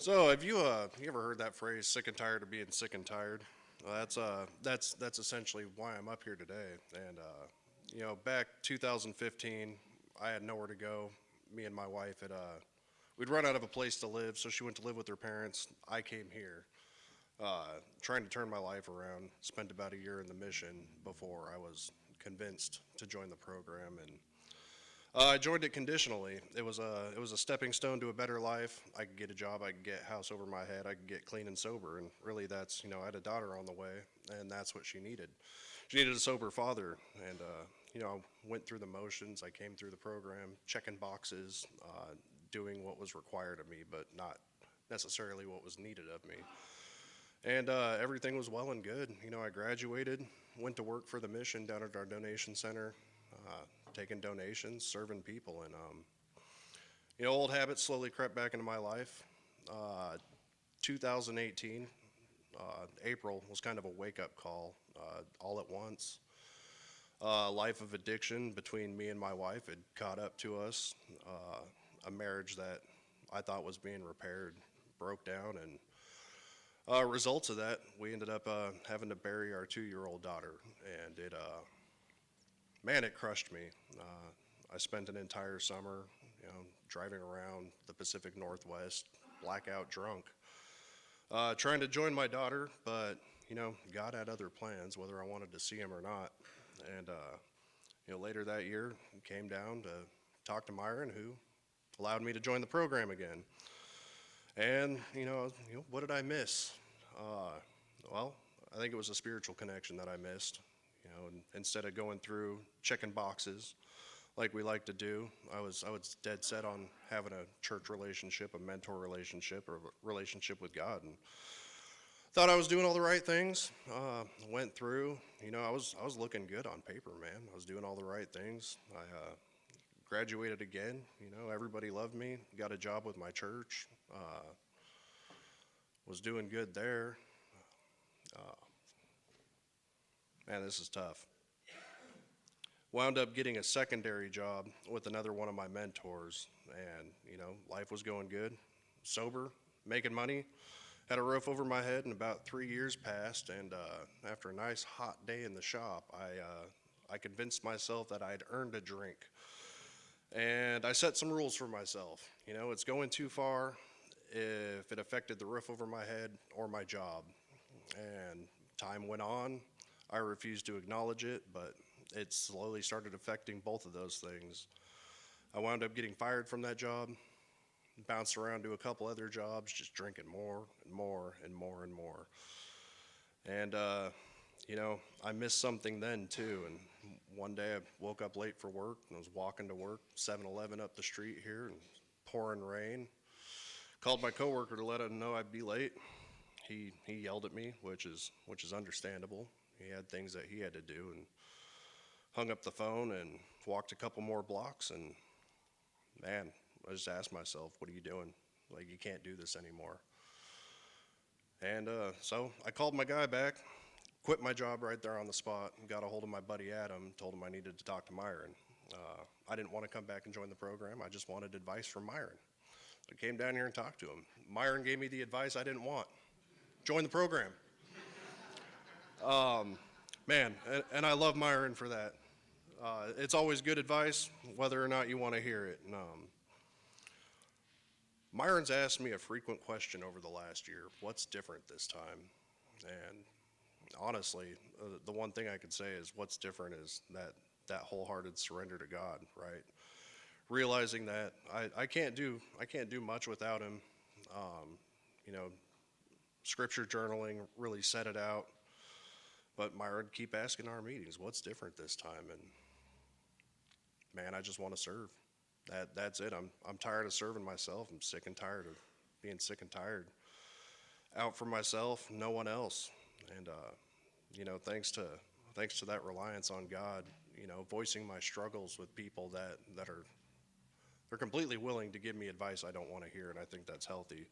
So, have you ever heard that phrase "sick and tired of being sick and tired"? Well, that's essentially why I'm up here today. And back 2015, I had nowhere to go. Me and my wife had we'd run out of a place to live, so she went to live with her parents. I came here, trying to turn my life around. Spent about a year in the mission before I was convinced to join the program, and I joined it conditionally. It was a stepping stone to a better life. I could get a job, I could get a house over my head, I could get clean and sober, and really that's I had a daughter on the way, and that's what she needed. She needed a sober father, and went through the motions. I came through the program, checking boxes, doing what was required of me, but not necessarily what was needed of me. And everything was well and good. I graduated, went to work for the mission down at our donation center, taking donations, serving people, and old habits slowly crept back into my life. Uh, 2018, April was kind of a wake-up call. All at once, life of addiction between me and my wife had caught up to us. A marriage that I thought was being repaired broke down, and results of that, we ended up having to bury our 2-year-old daughter, and man, it crushed me. I spent an entire summer, driving around the Pacific Northwest, blackout drunk, trying to join my daughter, but God had other plans, whether I wanted to see him or not. And later that year, came down to talk to Myron, who allowed me to join the program again. And what did I miss? Uh, well, I think it was a spiritual connection that I missed. And instead of going through checking boxes like we like to do, I was dead set on having a church relationship, a mentor relationship, or a relationship with God, and thought I was doing all the right things. Went through, I was looking good on paper, man. I was doing all the right things. I graduated again. Everybody loved me. Got a job with my church. Was doing good there. Uh, Man, this is tough. Wound up getting a secondary job with another one of my mentors, and life was going good. Sober, making money, had a roof over my head, and about 3 years passed. And after a nice hot day in the shop, I convinced myself that I'd earned a drink, and I set some rules for myself. It's going too far if it affected the roof over my head or my job. And time went on. I refused to acknowledge it, but it slowly started affecting both of those things. I wound up getting fired from that job, bounced around to a couple other jobs, just drinking more and more and more and more. And, I missed something then too. And one day I woke up late for work and was walking to work, 7-Eleven up the street here, and pouring rain. Called my coworker to let him know I'd be late. He yelled at me, which is understandable. He had things that he had to do, and hung up the phone and walked a couple more blocks. And man, I just asked myself, what are you doing? Like, you can't do this anymore. And so I called my guy back, quit my job right there on the spot, and got a hold of my buddy Adam, told him I needed to talk to Myron. I didn't want to come back and join the program. I just wanted advice from Myron. I came down here and talked to him. Myron gave me the advice I didn't want. Join the program. Man, and I love Myron for that. It's always good advice, whether or not you want to hear it. And, Myron's asked me a frequent question over the last year: what's different this time? And honestly, the one thing I could say is what's different is that wholehearted surrender to God, right? Realizing that I can't do much without Him. Um, you know, Scripture journaling really set it out. But Myron keep asking our meetings, what's different this time? And man, I just want to serve. That's it. I'm tired of serving myself. I'm sick and tired of being sick and tired. Out for myself, no one else. And thanks to that reliance on God, voicing my struggles with people that are they're completely willing to give me advice I don't want to hear, and I think that's healthy.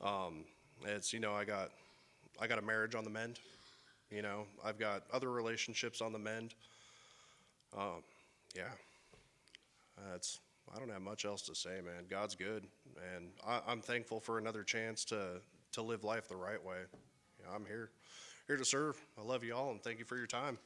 Um, it's I got a marriage on the mend. I've got other relationships on the mend. Um, yeah, that's I don't have much else to say, man. God's good, and I'm thankful for another chance to live life the right way. I'm here to serve. I love you all, and thank you for your time.